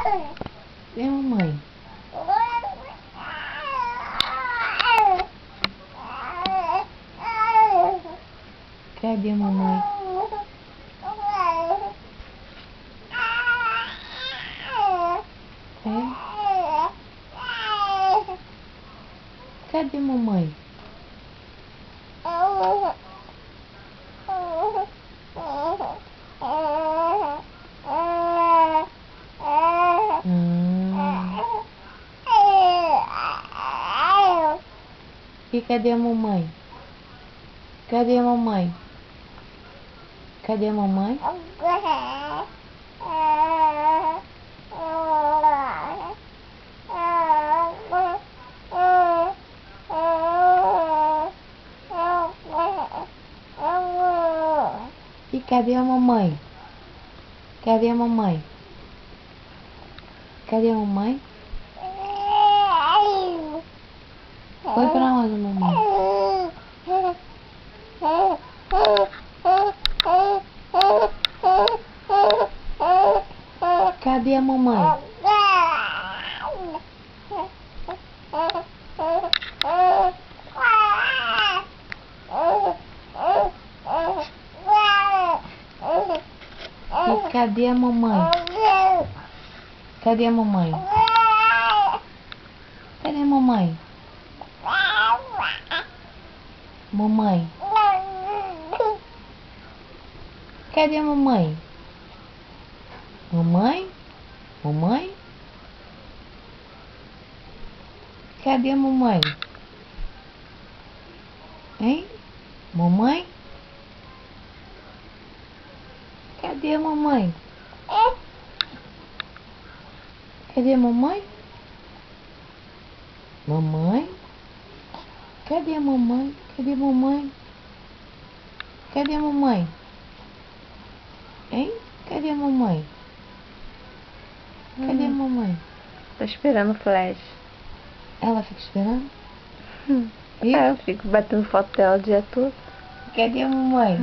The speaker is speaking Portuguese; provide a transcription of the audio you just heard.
Cadê a mamãe? Cadê a mamãe? É? Cadê a mamãe? E cadê a mamãe? Cadê a mamãe? Cadê a mamãe? E cadê a mamãe? Cadê a mamãe? Cadê a mamãe? Foi pra onde, mamãe? Cadê a mamãe? E cadê a mamãe? Cadê a mamãe? Cadê a mamãe? Mamãe? Cadê a mamãe? Mamãe? Mamãe? Cadê a mamãe? Hein? Mamãe? Cadê a mamãe? Cadê a mamãe? Mamãe? Cadê a mamãe? Cadê a mamãe? Cadê a mamãe? Hein? Cadê a mamãe? Cadê a mamãe? Tô esperando o flash. Ela fica esperando? E? Eu fico batendo foto dela o dia todo. Cadê a mamãe?